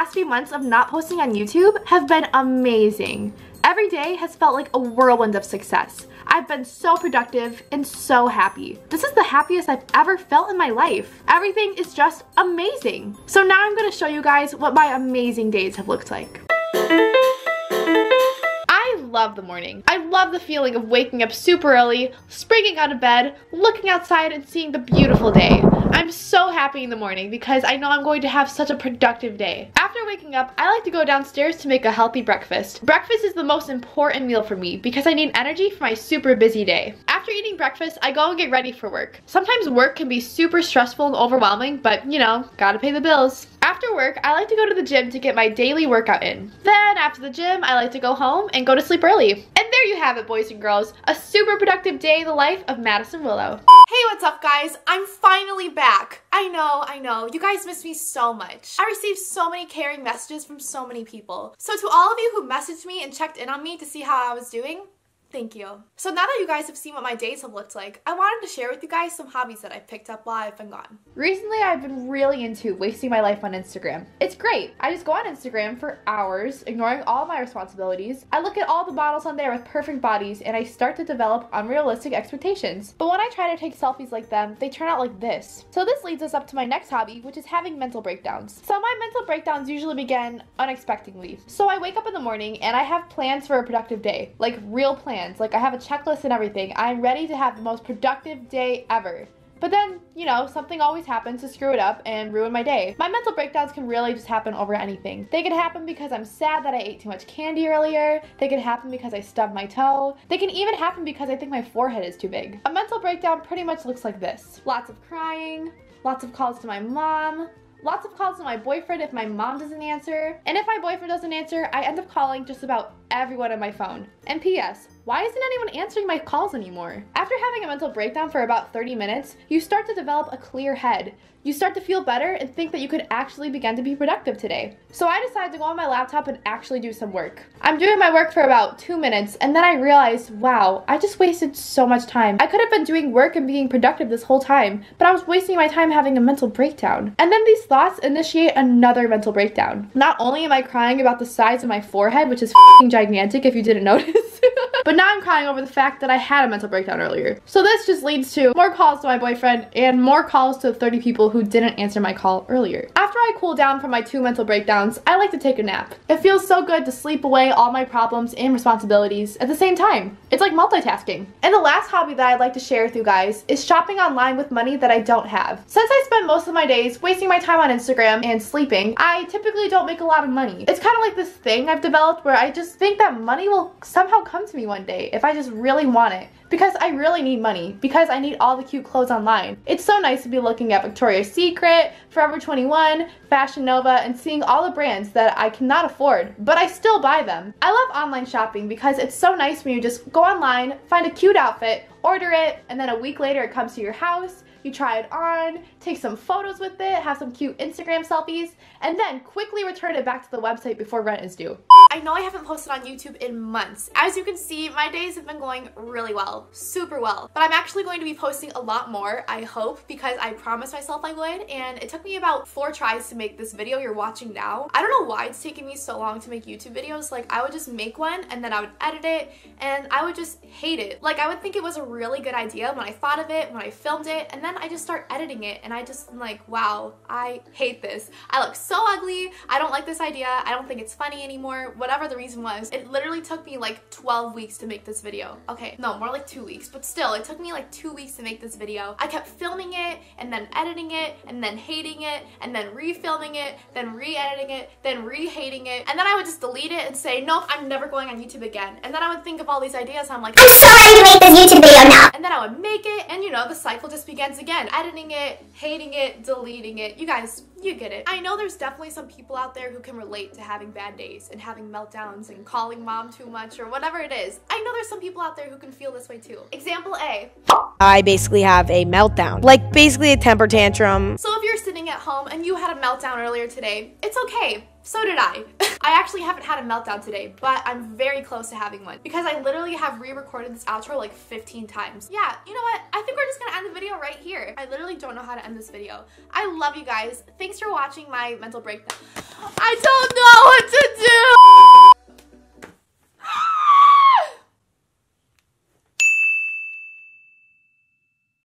past few months of not posting on YouTube have been amazing. Every day has felt like a whirlwind of success. I've been so productive and so happy. This is the happiest I've ever felt in my life. Everything is just amazing. So now I'm gonna show you guys what my amazing days have looked like. I love the morning. I love the feeling of waking up super early, springing out of bed, looking outside and seeing the beautiful day. I'm so happy in the morning because I know I'm going to have such a productive day. After waking up, I like to go downstairs to make a healthy breakfast. Breakfast is the most important meal for me because I need energy for my super busy day. After eating breakfast, I go and get ready for work. Sometimes work can be super stressful and overwhelming, but you know, gotta pay the bills. After work, I like to go to the gym to get my daily workout in. Then after the gym, I like to go home and go to sleep early. And there you have it, boys and girls. A super productive day in the life of Madison Willow. Hey, what's up guys? I'm finally back. I know. You guys miss me so much. I received so many caring messages from so many people. So to all of you who messaged me and checked in on me to see how I was doing, thank you. So now that you guys have seen what my days have looked like, I wanted to share with you guys some hobbies that I've picked up while I've been gone. Recently, I've been really into wasting my life on Instagram. It's great. I just go on Instagram for hours, ignoring all my responsibilities. I look at all the models on there with perfect bodies, and I start to develop unrealistic expectations. But when I try to take selfies like them, they turn out like this. So this leads us up to my next hobby, which is having mental breakdowns. So my mental breakdowns usually begin unexpectedly. So I wake up in the morning, and I have plans for a productive day, like real plans. Like I have a checklist and everything. I'm ready to have the most productive day ever. But then, you know, something always happens to screw it up and ruin my day. My mental breakdowns can really just happen over anything. They can happen because I'm sad that I ate too much candy earlier. They can happen because I stubbed my toe. They can even happen because I think my forehead is too big. A mental breakdown pretty much looks like this. Lots of crying, lots of calls to my mom, lots of calls to my boyfriend if my mom doesn't answer. And if my boyfriend doesn't answer, I end up calling just about everyone on my phone. And P.S. why isn't anyone answering my calls anymore? After having a mental breakdown for about 30 minutes, you start to develop a clear head. You start to feel better and think that you could actually begin to be productive today. So I decided to go on my laptop and actually do some work. I'm doing my work for about 2 minutes and then I realized, wow, I just wasted so much time. I could have been doing work and being productive this whole time, but I was wasting my time having a mental breakdown. And then these thoughts initiate another mental breakdown. Not only am I crying about the size of my forehead, which is f***ing gigantic if you didn't notice, but now I'm crying over the fact that I had a mental breakdown earlier. So this just leads to more calls to my boyfriend and more calls to the 30 people who didn't answer my call earlier. After I cool down from my 2 mental breakdowns, I like to take a nap. It feels so good to sleep away all my problems and responsibilities at the same time. It's like multitasking. And the last hobby that I'd like to share with you guys is shopping online with money that I don't have. Since I spend most of my days wasting my time on Instagram and sleeping, I typically don't make a lot of money. It's kind of like this thing I've developed where I just think that money will somehow come to me one day if I just really want it. Because I really need money, because I need all the cute clothes online. It's so nice to be looking at Victoria's Secret, Forever 21, Fashion Nova, and seeing all the brands that I cannot afford, but I still buy them. I love online shopping because it's so nice when you just go online, find a cute outfit, order it, and then a week later it comes to your house, you try it on, take some photos with it, have some cute Instagram selfies, and then quickly return it back to the website before rent is due. I know I haven't posted on YouTube in months. As you can see, my days have been going really well, super well. But I'm actually going to be posting a lot more, I hope, because I promised myself I would, and it took me about 4 tries to make this video you're watching now. I don't know why it's taking me so long to make YouTube videos. Like, I would just make one, and then I would edit it, and I would just hate it. Like, I would think it was a really good idea when I thought of it, when I filmed it, and then I just start editing it, and I just am like, wow, I hate this. I look so ugly, I don't like this idea, I don't think it's funny anymore, whatever the reason was. It literally took me like 12 weeks to make this video. Okay, no, more like 2 weeks, but still, it took me like 2 weeks to make this video. I kept filming it, and then editing it, and then hating it, and then refilming it, then re-editing it, then re-hating it, and then I would just delete it and say, nope, I'm never going on YouTube again. And then I would think of all these ideas, and I'm like, I'm so ready to make this YouTube video now! And then I would make it, and you know, the cycle just begins again. Editing it, hating it, deleting it. You guys, you get it. I know there's definitely some people out there who can relate to having bad days and having meltdowns and calling mom too much or whatever it is. I know there's some people out there who can feel this way too. Example A. I basically have a meltdown. Like basically a temper tantrum. So if you're sitting at home and you had a meltdown earlier today, it's okay. So did I. I actually haven't had a meltdown today, but I'm very close to having one because I literally have re-recorded this outro like 15 times. Yeah, you know what? I think we're just gonna end the video right here. I literally don't know how to end this video. I love you guys. Thanks for watching my mental breakdown. I don't know what to do.